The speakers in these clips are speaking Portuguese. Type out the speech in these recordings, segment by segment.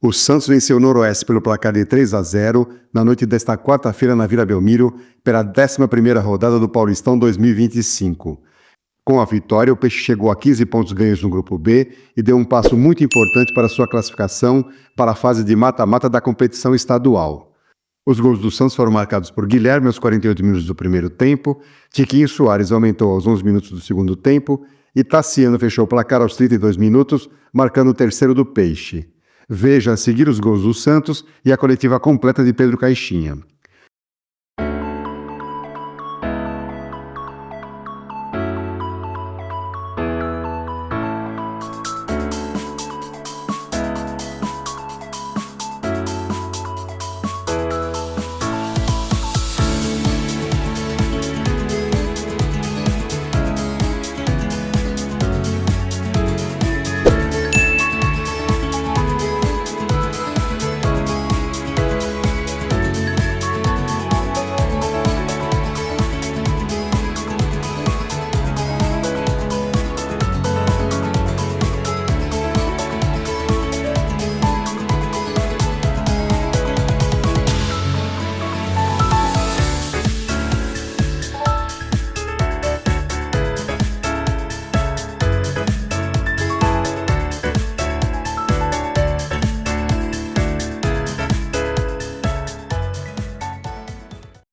O Santos venceu o Noroeste pelo placar de 3-0 na noite desta quarta-feira na Vila Belmiro pela 11ª rodada do Paulistão 2025. Com a vitória, o Peixe chegou a 15 pontos ganhos no Grupo B e deu um passo muito importante para sua classificação para a fase de mata-mata da competição estadual. Os gols do Santos foram marcados por Guilherme aos 48 minutos do primeiro tempo, Tiquinho Soares aumentou aos 11 minutos do segundo tempo e Tassiano fechou o placar aos 32 minutos, marcando o terceiro do Peixe. Veja a seguir os gols do Santos e a coletiva completa de Pedro Caixinha.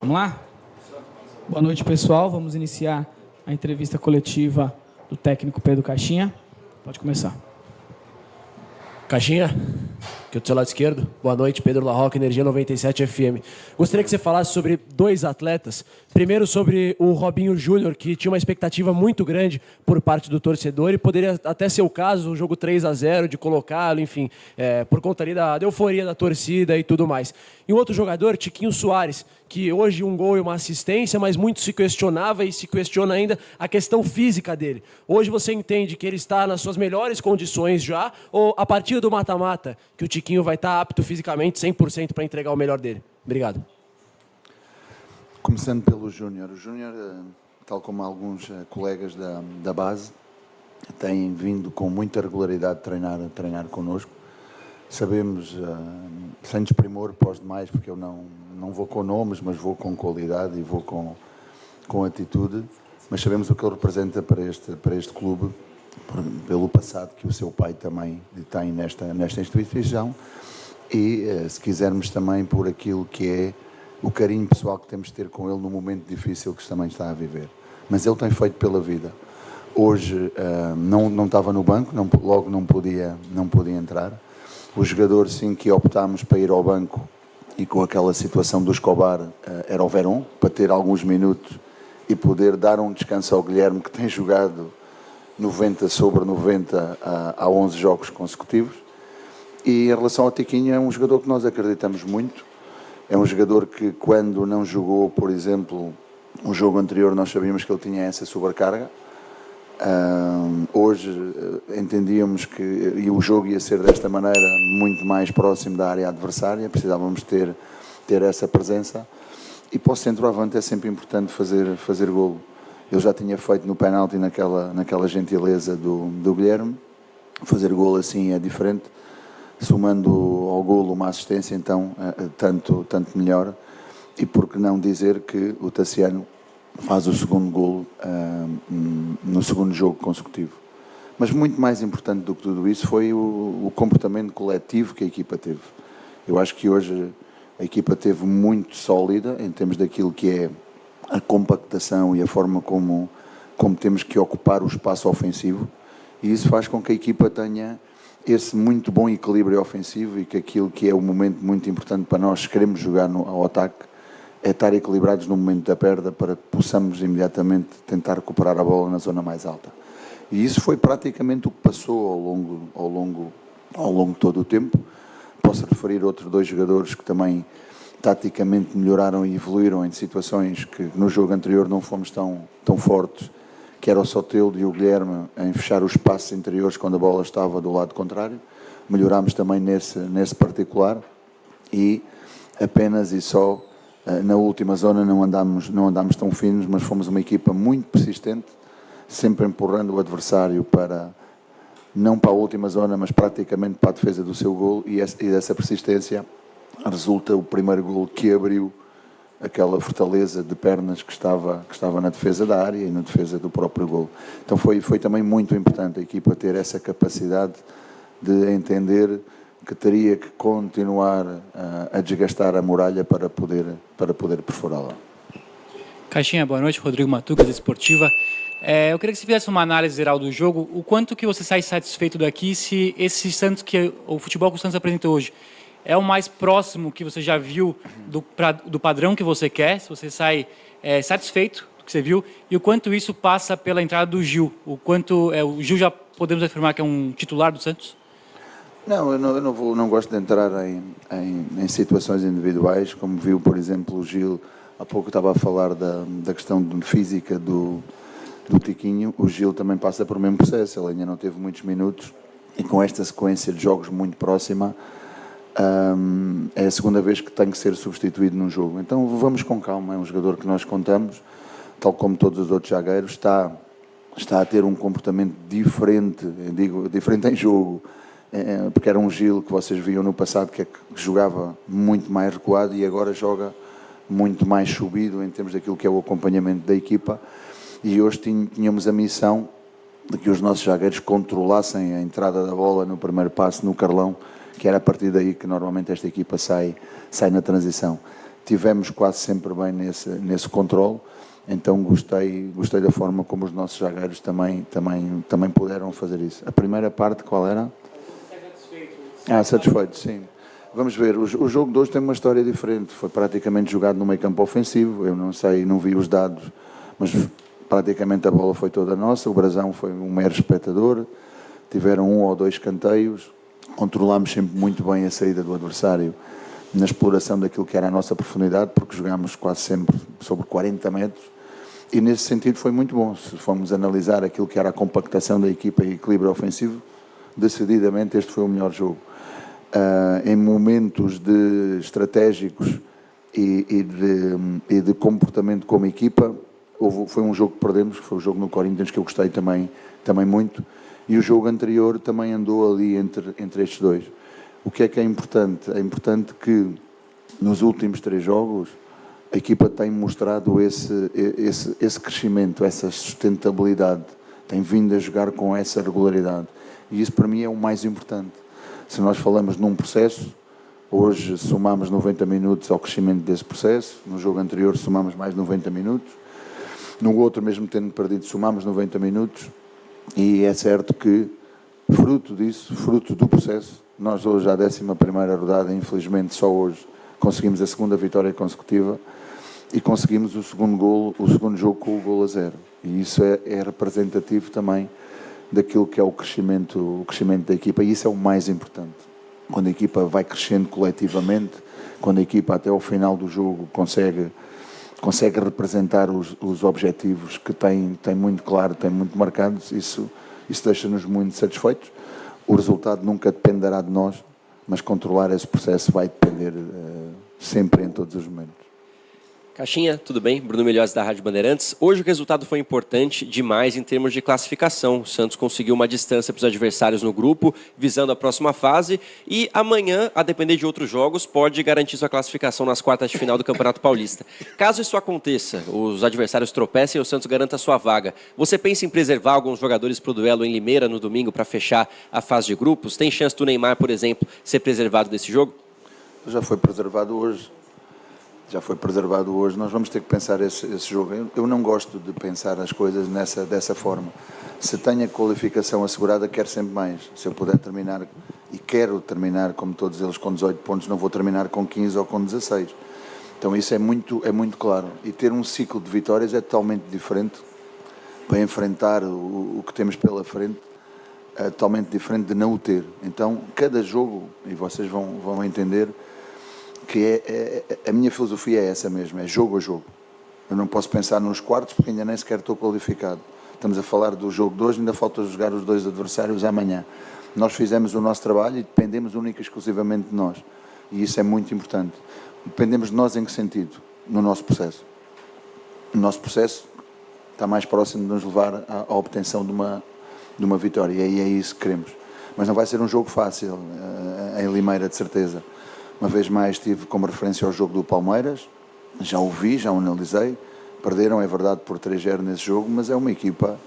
Vamos lá? Boa noite, pessoal. Vamos iniciar a entrevista coletiva do técnico Pedro Caixinha. Pode começar. Caixinha, aqui do seu lado esquerdo. Boa noite, Pedro Larroca, Energia 97 FM. Gostaria que você falasse sobre dois atletas. Primeiro sobre o Robinho Júnior, que tinha uma expectativa muito grande por parte do torcedor e poderia até ser o caso, o jogo 3-0, de colocá-lo, enfim, por conta ali da euforia da torcida e tudo mais. E um outro jogador, Tiquinho Soares, que hoje um gol e uma assistência, mas muito se questionava e se questiona ainda a questão física dele. Hoje você entende que ele está nas suas melhores condições já, ou a partir do mata-mata, que o Tiquinho vai estar apto fisicamente 100% para entregar o melhor dele? Obrigado. Começando pelo Júnior. O Júnior, tal como alguns colegas da base, têm vindo com muita regularidade treinar connosco. Sabemos, sem desprimor para os demais, porque eu não vou com nomes, mas vou com qualidade e vou com atitude, mas sabemos o que ele representa para este clube, pelo passado que o seu pai também tem nesta instituição e, se quisermos, também por aquilo que é o carinho pessoal que temos de ter com ele no momento difícil que também está a viver. Mas ele tem feito pela vida. Hoje não estava no banco, logo não podia entrar. O jogador, sim, que optámos para ir ao banco e com aquela situação do Escobar era o Verón, para ter alguns minutos e poder dar um descanso ao Guilherme, que tem jogado 90 sobre 90 há 11 jogos consecutivos. E em relação ao Tiquinho, é um jogador que nós acreditamos muito. É um jogador que, quando não jogou, por exemplo, um jogo anterior, nós sabíamos que ele tinha essa sobrecarga. Hoje entendíamos que o jogo ia ser desta maneira, muito mais próximo da área adversária, precisávamos ter essa presença, e para o centroavante é sempre importante fazer golo. Ele já tinha feito no penalti naquela gentileza do Guilherme. Fazer golo assim é diferente, somando ao golo uma assistência, então tanto melhor. E por que não dizer que o Tassiano faz o segundo golo no segundo jogo consecutivo. Mas muito mais importante do que tudo isso foi o comportamento coletivo que a equipa teve. Eu acho que hoje a equipa teve muito sólida em termos daquilo que é a compactação e a forma como temos que ocupar o espaço ofensivo, e isso faz com que a equipa tenha esse muito bom equilíbrio ofensivo, e que aquilo que é o momento muito importante para nós, se queremos jogar ao ataque, é estar equilibrados no momento da perda para que possamos imediatamente tentar recuperar a bola na zona mais alta. E isso foi praticamente o que passou ao longo de todo o tempo. Posso referir outros dois jogadores que também taticamente melhoraram e evoluíram em situações que no jogo anterior não fomos tão fortes, que era o Soteldo e o Guilherme em fechar os espaços interiores quando a bola estava do lado contrário. Melhorámos também nesse particular, e apenas e só na última zona não andámos tão finos, mas fomos uma equipa muito persistente, sempre empurrando o adversário para não para a última zona, mas praticamente para a defesa do seu gol, e dessa persistência resulta o primeiro gol que abriu aquela fortaleza de pernas que estava na defesa da área e na defesa do próprio gol. Então foi também muito importante a equipa ter essa capacidade de entender que teria que continuar a desgastar a muralha para poder perfurá-la. Caixinha, boa noite. Rodrigo Matucas, Esportiva. Eu queria que você fizesse uma análise geral do jogo. O quanto que você sai satisfeito daqui se esse Santos, o futebol que o Santos apresentou hoje, é o mais próximo que você já viu do padrão que você quer? Se você sai satisfeito do que você viu, e o quanto isso passa pela entrada do Gil? O quanto o Gil já podemos afirmar que é um titular do Santos? Não, eu não gosto de entrar em situações individuais, como viu, por exemplo, o Gil. Há pouco estava a falar da questão física do Tiquinho. O Gil também passa por o mesmo processo, ele ainda não teve muitos minutos, e com esta sequência de jogos muito próxima, é a segunda vez que tem que ser substituído num jogo. Então vamos com calma, é um jogador que nós contamos, tal como todos os outros zagueiros, está a ter um comportamento diferente, digo, diferente em jogo, porque era um Gil que vocês viam no passado que jogava muito mais recuado e agora joga muito mais subido em termos daquilo que é o acompanhamento da equipa, e hoje tínhamos a missão de que os nossos zagueiros controlassem a entrada da bola no primeiro passe no Carlão, que era a partir daí que normalmente esta equipa sai na transição. Tivemos quase sempre bem nesse controle, então gostei da forma como os nossos zagueiros também puderam fazer isso. A primeira parte qual era? Satisfeito, sim. Vamos ver, o jogo de hoje tem uma história diferente, foi praticamente jogado no meio campo ofensivo, eu não vi os dados, mas praticamente a bola foi toda nossa, o Brasão foi um mero espectador, tiveram 1 ou 2 escanteios, controlámos sempre muito bem a saída do adversário na exploração daquilo que era a nossa profundidade, porque jogámos quase sempre sobre 40 metros, e nesse sentido foi muito bom. Se formos analisar aquilo que era a compactação da equipa e equilíbrio ofensivo, decididamente este foi o melhor jogo. Em momentos estratégicos e de comportamento como equipa, foi um jogo que perdemos, foi o jogo no Corinthians que eu gostei também muito, e o jogo anterior também andou ali entre estes dois. O que é importante? É importante que nos últimos 3 jogos a equipa tem mostrado esse crescimento, essa sustentabilidade, tem vindo a jogar com essa regularidade, e isso para mim é o mais importante. Se nós falamos num processo, hoje somamos 90 minutos ao crescimento desse processo, no jogo anterior somamos mais 90 minutos, no outro, mesmo tendo perdido, somamos 90 minutos, e é certo que, fruto disso, fruto do processo, nós hoje, à 11ª rodada, infelizmente só hoje, conseguimos a segunda vitória consecutiva e conseguimos o segundo jogo com o 1-0. E isso é representativo também daquilo que é o crescimento da equipa, e isso é o mais importante. Quando a equipa vai crescendo coletivamente, quando a equipa até ao final do jogo consegue representar os objetivos que tem muito claro, tem muito marcados, isso deixa-nos muito satisfeitos. O resultado nunca dependerá de nós, mas controlar esse processo vai depender sempre, em todos os momentos. Caixinha, tudo bem? Bruno Melhores da Rádio Bandeirantes. Hoje o resultado foi importante demais em termos de classificação. O Santos conseguiu uma distância para os adversários no grupo, visando a próxima fase, e amanhã, a depender de outros jogos, pode garantir sua classificação nas quartas de final do Campeonato Paulista. Caso isso aconteça, os adversários tropecem e o Santos garanta sua vaga, você pensa em preservar alguns jogadores para o duelo em Limeira no domingo para fechar a fase de grupos? Tem chance do Neymar, por exemplo, ser preservado desse jogo? Já foi preservado hoje. Nós vamos ter que pensar esse jogo. Eu não gosto de pensar as coisas dessa forma. Se tenho a qualificação assegurada, quero sempre mais. Se eu puder terminar, e quero terminar como todos eles com 18 pontos, não vou terminar com 15 ou com 16. Então isso é muito claro. E ter um ciclo de vitórias é totalmente diferente para enfrentar o que temos pela frente, é totalmente diferente de não o ter. Então cada jogo, e vocês vão entender, que a minha filosofia é essa mesmo, é jogo a jogo. Eu não posso pensar nos quartos porque ainda nem sequer estou qualificado. Estamos a falar do jogo de hoje, ainda falta jogar os 2 adversários amanhã. Nós fizemos o nosso trabalho e dependemos única e exclusivamente de nós. E isso é muito importante. Dependemos de nós em que sentido? No nosso processo. O nosso processo está mais próximo de nos levar à obtenção de de uma vitória, e é isso que queremos. Mas não vai ser um jogo fácil, em Limeira, de certeza. Uma vez mais tive como referência ao jogo do Palmeiras, já o vi, já o analisei, perderam, é verdade, por 3-0 nesse jogo, mas é uma equipa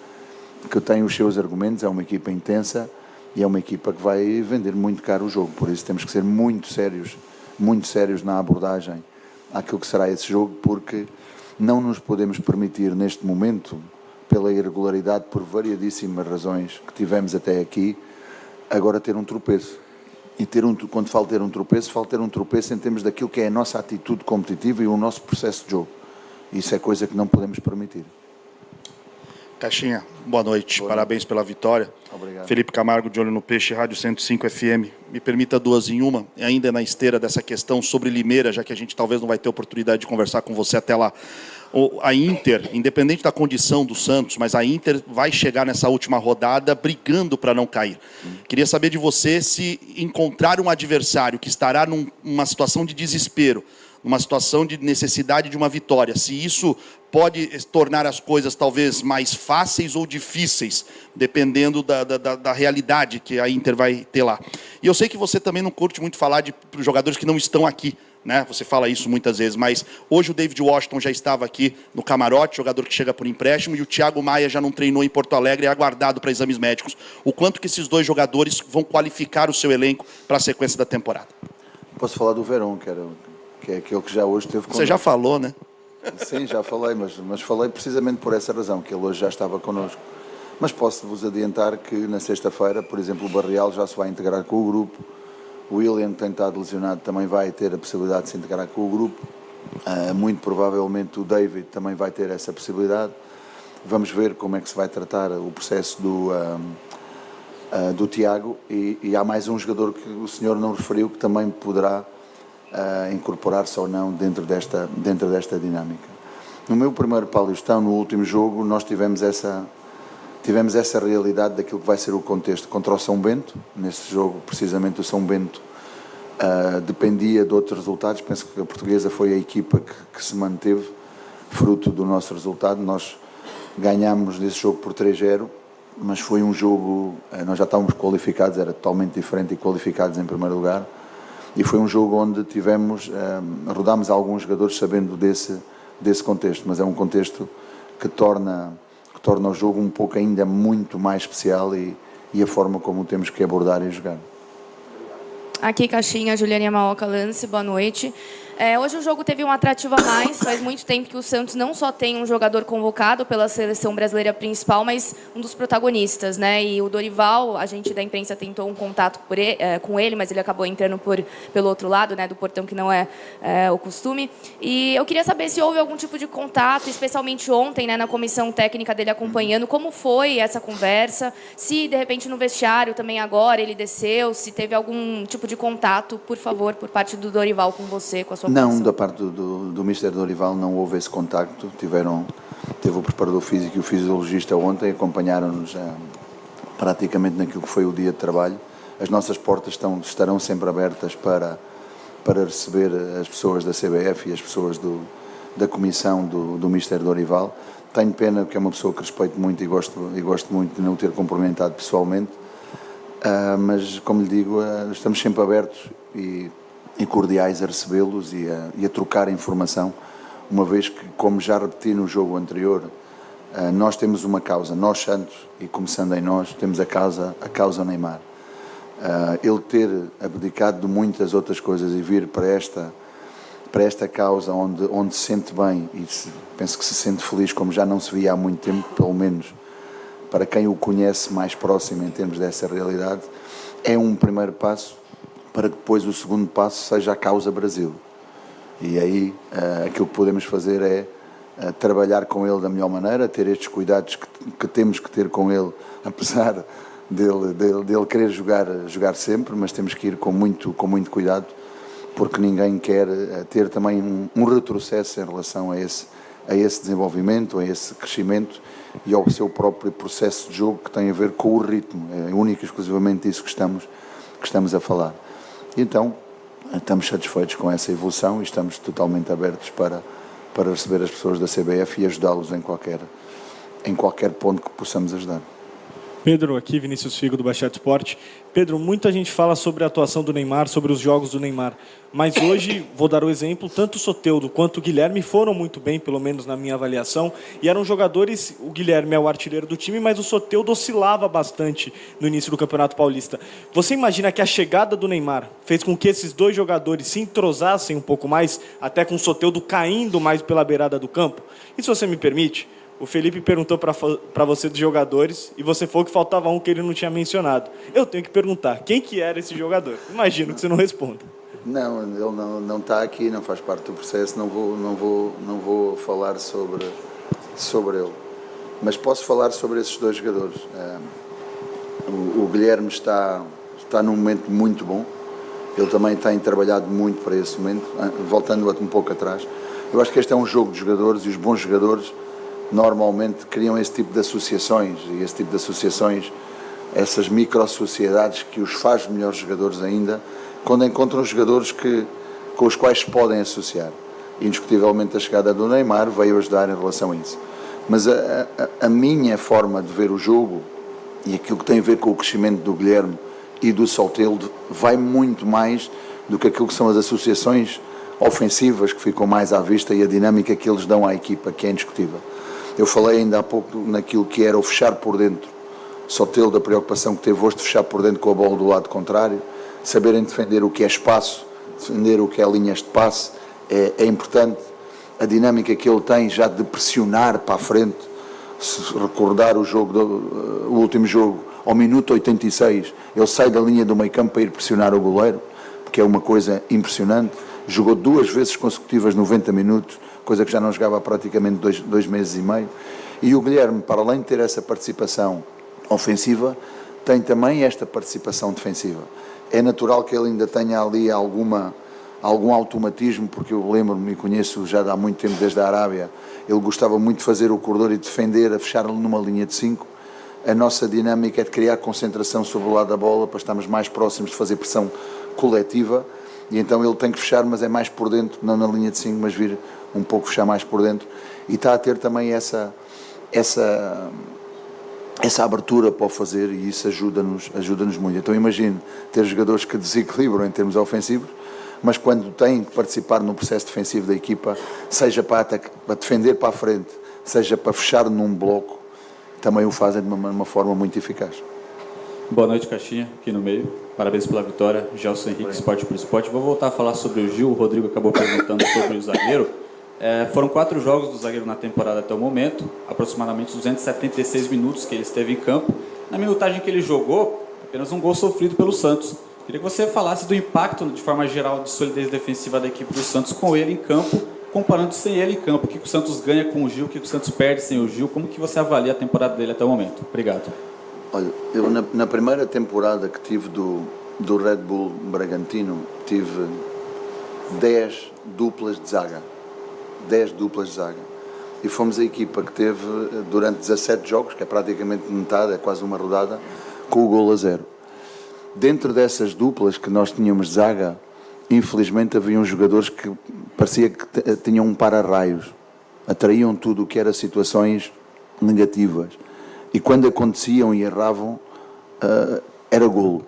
que tem os seus argumentos, é uma equipa intensa e é uma equipa que vai vender muito caro o jogo, por isso temos que ser muito sérios na abordagem àquilo que será esse jogo, porque não nos podemos permitir neste momento, pela irregularidade, por variadíssimas razões que tivemos até aqui, agora ter um tropeço. E quando falo ter um tropeço em termos daquilo que é a nossa atitude competitiva e o nosso processo de jogo. Isso é coisa que não podemos permitir. Caixinha, boa noite. Parabéns pela vitória. Obrigado. Felipe Camargo, de Olho no Peixe, Rádio 105 FM. Me permita duas em uma, ainda na esteira dessa questão sobre Limeira, já que a gente talvez não vai ter oportunidade de conversar com você até lá. A Inter, independente da condição do Santos, mas a Inter vai chegar nessa última rodada brigando para não cair. Queria saber de você se encontrar um adversário que estará numa situação de desespero, numa situação de necessidade de uma vitória, se isso pode tornar as coisas talvez mais fáceis ou difíceis, dependendo da realidade que a Inter vai ter lá. E eu sei que você também não curte muito falar de jogadores que não estão aqui, né? Você fala isso muitas vezes, mas hoje o David Washington já estava aqui no camarote, jogador que chega por empréstimo, e o Thiago Maia já não treinou em Porto Alegre e é aguardado para exames médicos. O quanto que esses dois jogadores vão qualificar o seu elenco para a sequência da temporada? Posso falar do Verón, que é aquele que já hoje teve connosco. Você já falou, né? Sim, já falei, mas falei precisamente por essa razão, que ele hoje já estava connosco. Mas posso-vos adiantar que na sexta-feira, por exemplo, o Barreal já se vai integrar com o grupo, o William, que tem estado lesionado, também vai ter a possibilidade de se integrar com o grupo, muito provavelmente o David também vai ter essa possibilidade. Vamos ver como é que se vai tratar o processo do Tiago, e há mais um jogador que o senhor não referiu, que também poderá incorporar-se ou não dentro desta dinâmica. No meu primeiro Paulistão, no último jogo, nós tivemos essa realidade daquilo que vai ser o contexto contra o São Bento. Nesse jogo, precisamente, o São Bento dependia de outros resultados. Penso que a Portuguesa foi a equipa que se manteve fruto do nosso resultado. Nós ganhámos desse jogo por 3-0, mas foi um jogo, nós já estávamos qualificados, era totalmente diferente, e qualificados em primeiro lugar. E foi um jogo onde rodámos alguns jogadores sabendo desse contexto, mas é um contexto que torna o jogo um pouco ainda muito mais especial, e a forma como temos que abordar e jogar. Aqui, Caixinha, Juliana Yamaoka Lance, boa noite. Hoje o jogo teve um atrativo a mais. Faz muito tempo que o Santos não só tem um jogador convocado pela seleção brasileira principal, mas um dos protagonistas, né? E o Dorival, a gente da imprensa tentou um contato com ele, mas ele acabou entrando pelo outro lado, né, do portão, que não é o costume. E eu queria saber se houve algum tipo de contato, especialmente ontem, né, na comissão técnica dele acompanhando, como foi essa conversa, se de repente no vestiário também agora ele desceu, se teve algum tipo de contato, por favor, por parte do Dorival com você, com a sua Não, comissão. da parte do Mr. Dorival não houve esse contacto. Teve o preparador físico e o fisiologista ontem, acompanharam-nos praticamente naquilo que foi o dia de trabalho. As nossas portas estarão sempre abertas para receber as pessoas da CBF e as pessoas da comissão do Mr. Dorival. Tenho pena, porque é uma pessoa que respeito muito e gosto muito de não o ter cumprimentado pessoalmente, mas, como lhe digo, estamos sempre abertos e cordiais a recebê-los e a trocar informação, uma vez que, como já repeti no jogo anterior, nós temos uma causa, nós Santos, e começando em nós, temos a causa Neymar. Ele ter abdicado de muitas outras coisas e vir para esta causa onde se sente bem e penso que se sente feliz, como já não se via há muito tempo, pelo menos para quem o conhece mais próximo em termos dessa realidade, é um primeiro passo para que depois o segundo passo seja a causa Brasil. E aí aquilo que podemos fazer é trabalhar com ele da melhor maneira, ter estes cuidados que temos que ter com ele, apesar dele querer jogar sempre, mas temos que ir com muito cuidado, porque ninguém quer ter também um retrocesso em relação a esse desenvolvimento, a esse crescimento e ao seu próprio processo de jogo, que tem a ver com o ritmo. É único e exclusivamente isso que estamos a falar. E então, estamos satisfeitos com essa evolução e estamos totalmente abertos para receber as pessoas da CBF e ajudá-los em qualquer ponto que possamos ajudar. Pedro, aqui Vinícius Figo do Baixada Esporte. Pedro, muita gente fala sobre a atuação do Neymar, sobre os jogos do Neymar. Mas hoje, vou dar o exemplo, tanto o Soteldo quanto o Guilherme foram muito bem, pelo menos na minha avaliação. E eram jogadores, o Guilherme é o artilheiro do time, mas o Soteldo oscilava bastante no início do Campeonato Paulista. Você imagina que a chegada do Neymar fez com que esses dois jogadores se entrosassem um pouco mais, até com o Soteldo caindo mais pela beirada do campo? E se você me permite, o Felipe perguntou para você dos jogadores e você falou que faltava um que ele não tinha mencionado. Eu tenho que perguntar, quem que era esse jogador? Imagino que você não responda. Não, ele não está aqui, não faz parte do processo, não vou falar sobre ele. Mas posso falar sobre esses dois jogadores. O Guilherme está num momento muito bom, ele também tem trabalhado muito para esse momento, voltando um pouco atrás. Eu acho que este é um jogo de jogadores e os bons jogadores normalmente criam esse tipo de associações, e esse tipo de associações, essas micro-sociedades que os faz melhores jogadores ainda, quando encontram jogadores com os quais se podem associar. Indiscutivelmente a chegada do Neymar veio ajudar em relação a isso. Mas a minha forma de ver o jogo, e aquilo que tem a ver com o crescimento do Guilherme e do Soteldo, vai muito mais do que aquilo que são as associações ofensivas que ficam mais à vista e a dinâmica que eles dão à equipa, que é indiscutível. Eu falei ainda há pouco naquilo que era o fechar por dentro. Soteldo, da preocupação que teve hoje de fechar por dentro com a bola do lado contrário, saberem defender o que é espaço, defender o que é linhas de passe, é importante. A dinâmica que ele tem já de pressionar para a frente, se recordar o último jogo, ao minuto 86, ele sai da linha do meio campo para ir pressionar o goleiro, porque é uma coisa impressionante. Jogou 2 vezes consecutivas 90 minutos, coisa que já não jogava há praticamente 2 meses e meio. E o Guilherme, para além de ter essa participação ofensiva, tem também esta participação defensiva. É natural que ele ainda tenha ali algum automatismo, porque eu lembro-me e conheço já há muito tempo desde a Arábia, ele gostava muito de fazer o corredor e defender, a fechar numa linha de 5. A nossa dinâmica é de criar concentração sobre o lado da bola, para estarmos mais próximos de fazer pressão coletiva, e então ele tem que fechar, mas é mais por dentro, não na linha de 5, mas vir um pouco fechar mais por dentro, e está a ter também essa abertura para o fazer, e isso ajuda-nos muito. Então imagino ter jogadores que desequilibram em termos ofensivos, mas quando têm que participar no processo defensivo da equipa, seja para defender para a frente, seja para fechar num bloco, também o fazem de uma forma muito eficaz. Boa noite, Caixinha, aqui no meio. Parabéns pela vitória, Gelson Henrique, Esporte por Esporte. Vou voltar a falar sobre o Gil, o Rodrigo acabou perguntando sobre o zagueiro. Foram 4 jogos do zagueiro na temporada até o momento, aproximadamente 276 minutos que ele esteve em campo. Na minutagem que ele jogou, apenas um gol sofrido pelo Santos. Queria que você falasse do impacto, de forma geral, de solidez defensiva da equipe do Santos com ele em campo, comparando sem ele em campo. O que o Santos ganha com o Gil, o que o Santos perde sem o Gil, como que você avalia a temporada dele até o momento? Obrigado. Olha, eu na primeira temporada que tive do Red Bull Bragantino, tive 10 duplas de zaga. 10 duplas de zaga. E fomos a equipa que teve, durante 17 jogos, que é praticamente metade, é quase uma rodada, com o 0-0. Dentro dessas duplas que nós tínhamos de zaga, infelizmente haviam jogadores que parecia que tinham um para-raios, atraíam tudo o que era situações negativas. E quando aconteciam e erravam, era golo.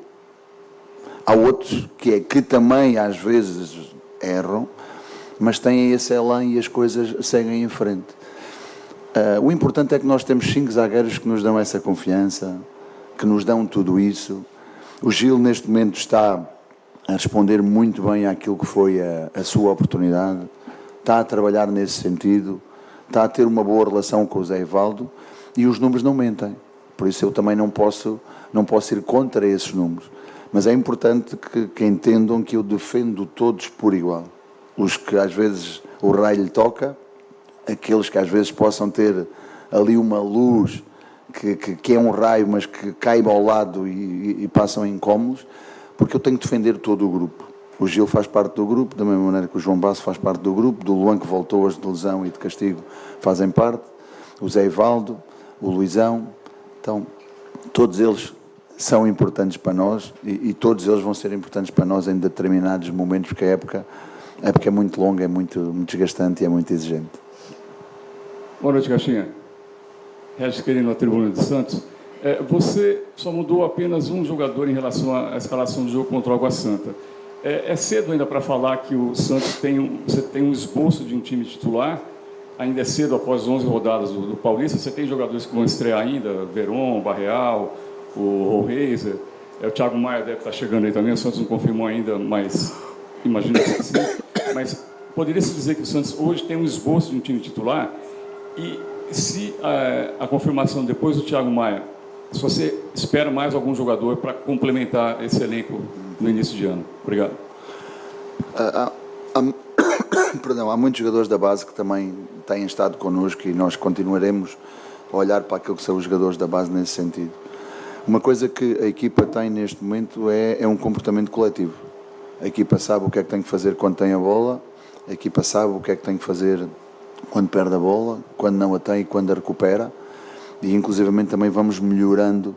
Há outros que também às vezes erram, mas têm esse elan e as coisas seguem em frente. O importante é que nós temos 5 zagueiros que nos dão essa confiança, que nos dão tudo isso. O Gil neste momento está a responder muito bem àquilo que foi a sua oportunidade, está a trabalhar nesse sentido, está a ter uma boa relação com o Zé Evaldo, e os números não mentem. Por isso eu também não posso ir contra esses números. Mas é importante que entendam que eu defendo todos por igual. Os que às vezes o raio lhe toca, aqueles que às vezes possam ter ali uma luz que é um raio, mas que cai ao lado e passam incómodos, porque eu tenho que defender todo o grupo. O Gil faz parte do grupo, da mesma maneira que o João Basso faz parte do grupo, do Luan, que voltou hoje de lesão e de castigo, fazem parte, o Zé Evaldo, o Luizão. Então, todos eles são importantes para nós e todos eles vão ser importantes para nós em determinados momentos, porque a época é muito longa, é muito desgastante e é muito exigente. Boa noite, Caixinha. Regis Querino, na Tribuna de Santos. Você só mudou apenas um jogador em relação à escalação do jogo contra o Água Santa. É cedo ainda para falar que o Santos você tem um esboço de um time titular? Ainda é cedo, após 11 rodadas do Paulista. Você tem jogadores que vão estrear ainda? Veron, Barreal, o Rollreiser. O Thiago Maia deve estar chegando aí também. O Santos não confirmou ainda, mas imagino que sim. Mas poderia-se dizer que o Santos hoje tem um esboço de um time titular? E se a confirmação depois do Thiago Maia, se você espera mais algum jogador para complementar esse elenco no início de ano? Obrigado. Perdão, há muitos jogadores da base que também têm estado connosco e nós continuaremos a olhar para aquilo que são os jogadores da base nesse sentido. Uma coisa que a equipa tem neste momento é um comportamento coletivo. A equipa sabe o que é que tem que fazer quando tem a bola, a equipa sabe o que é que tem que fazer quando perde a bola, quando não a tem e quando a recupera. E inclusivamente também vamos melhorando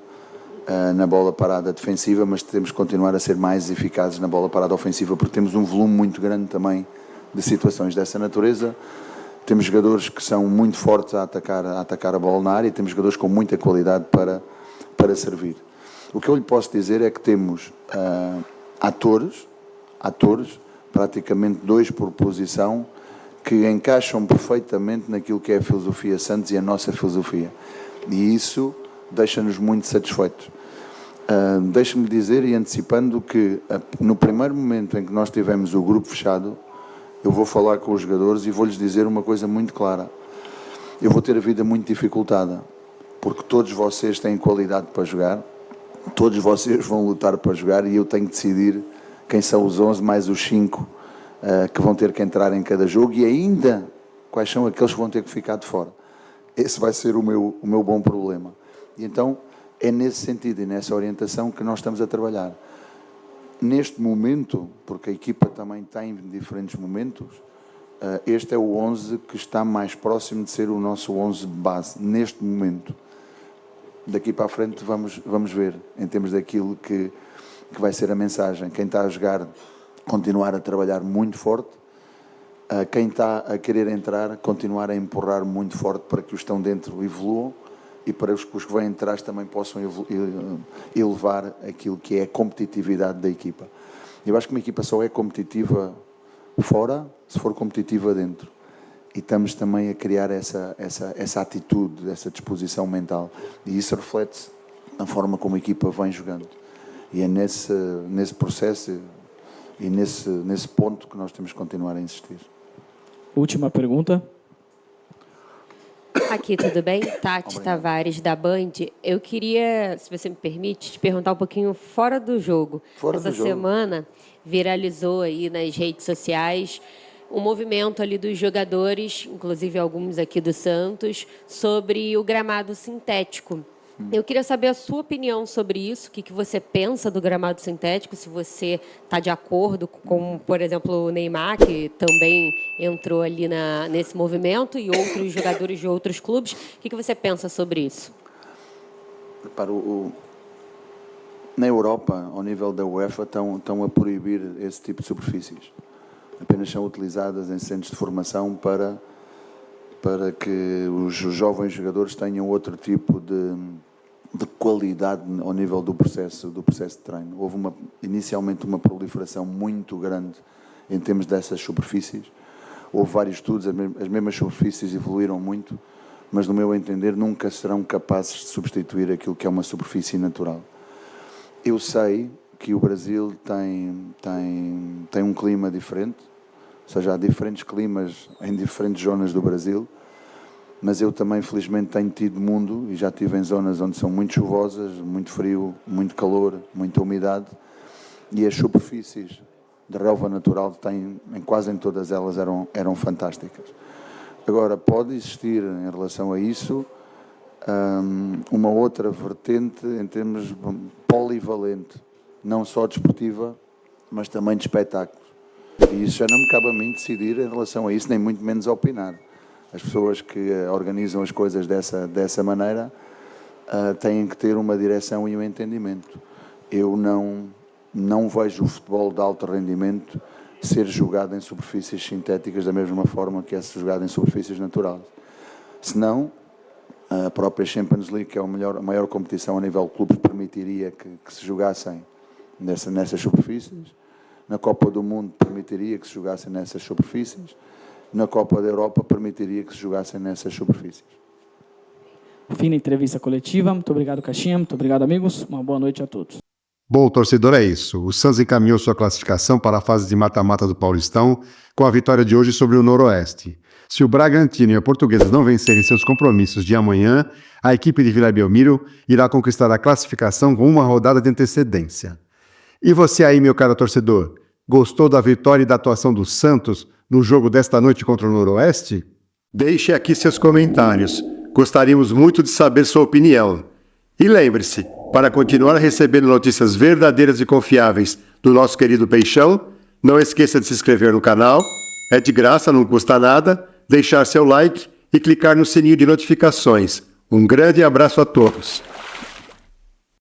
na bola parada defensiva, mas temos que continuar a ser mais eficazes na bola parada ofensiva, porque temos um volume muito grande também de situações dessa natureza. Temos jogadores que são muito fortes a atacar a bola na área e temos jogadores com muita qualidade para servir. O que eu lhe posso dizer é que temos atores, praticamente 2 por posição, que encaixam perfeitamente naquilo que é a filosofia Santos e a nossa filosofia. E isso deixa-nos muito satisfeitos. Deixe-me dizer, e antecipando, que no primeiro momento em que nós tivemos o grupo fechado, eu vou falar com os jogadores e vou-lhes dizer uma coisa muito clara. Eu vou ter a vida muito dificultada, porque todos vocês têm qualidade para jogar, todos vocês vão lutar para jogar e eu tenho que decidir quem são os 11 mais os 5 que vão ter que entrar em cada jogo e ainda quais são aqueles que vão ter que ficar de fora. Esse vai ser o meu bom problema. E então é nesse sentido e nessa orientação que nós estamos a trabalhar. Neste momento, porque a equipa também tem diferentes momentos, este é o 11 que está mais próximo de ser o nosso 11 base, neste momento. Daqui para a frente vamos ver, em termos daquilo que vai ser a mensagem. Quem está a jogar, continuar a trabalhar muito forte. Quem está a querer entrar, continuar a empurrar muito forte para que os que estão dentro evoluam e para os que vêm atrás também possam elevar aquilo que é a competitividade da equipa. Eu acho que uma equipa só é competitiva fora se for competitiva dentro. E estamos também a criar essa atitude, essa disposição mental. E isso reflete-se na forma como a equipa vem jogando. E é nesse processo e nesse ponto que nós temos que continuar a insistir. Última pergunta. Aqui, tudo bem? Tati Tavares, da Band. Eu queria, se você me permite, te perguntar um pouquinho fora do jogo. Essa semana viralizou aí nas redes sociais um movimento ali dos jogadores, inclusive alguns aqui do Santos, sobre o gramado sintético. Eu queria saber a sua opinião sobre isso, o que você pensa do gramado sintético, se você está de acordo com, por exemplo, o Neymar, que também entrou ali nesse movimento, e outros jogadores de outros clubes. O que você pensa sobre isso? Na Europa, ao nível da UEFA, estão a proibir esse tipo de superfícies. Apenas são utilizadas em centros de formação para que os jovens jogadores tenham outro tipo de qualidade ao nível do processo de treino. Houve inicialmente uma proliferação muito grande em termos dessas superfícies. Houve vários estudos, as mesmas superfícies evoluíram muito, mas, no meu entender, nunca serão capazes de substituir aquilo que é uma superfície natural. Eu sei que o Brasil tem um clima diferente, ou seja, há diferentes climas em diferentes zonas do Brasil, mas eu também, felizmente, tenho tido mundo e já estive em zonas onde são muito chuvosas, muito frio, muito calor, muita umidade, e as superfícies de relva natural quase em todas elas eram fantásticas. Agora, pode existir, em relação a isso, uma outra vertente em termos polivalente, não só desportiva, mas também de espetáculos. E isso já não me cabe a mim decidir em relação a isso, nem muito menos opinar. As pessoas que organizam as coisas dessa maneira têm que ter uma direção e um entendimento. Eu não vejo o futebol de alto rendimento ser jogado em superfícies sintéticas da mesma forma que é jogado em superfícies naturais. Senão, A própria Champions League, que é a maior competição a nível de clubes, permitiria que se jogassem nessas superfícies. Na Copa do Mundo permitiria que se jogassem nessas superfícies. Na Copa da Europa permitiria que se jogassem nessas superfícies. Fim da entrevista coletiva. Muito obrigado, Caixinha. Muito obrigado, amigos. Uma boa noite a todos. Bom, torcedor, é isso. O Santos encaminhou sua classificação para a fase de mata-mata do Paulistão com a vitória de hoje sobre o Noroeste. Se o Bragantino e a Portuguesa não vencerem seus compromissos de amanhã, a equipe de Vila Belmiro irá conquistar a classificação com uma rodada de antecedência. E você aí, meu caro torcedor, gostou da vitória e da atuação do Santos no jogo desta noite contra o Noroeste? Deixe aqui seus comentários. Gostaríamos muito de saber sua opinião. E lembre-se, para continuar recebendo notícias verdadeiras e confiáveis do nosso querido Peixão, não esqueça de se inscrever no canal, é de graça, não custa nada, deixar seu like e clicar no sininho de notificações. Um grande abraço a todos.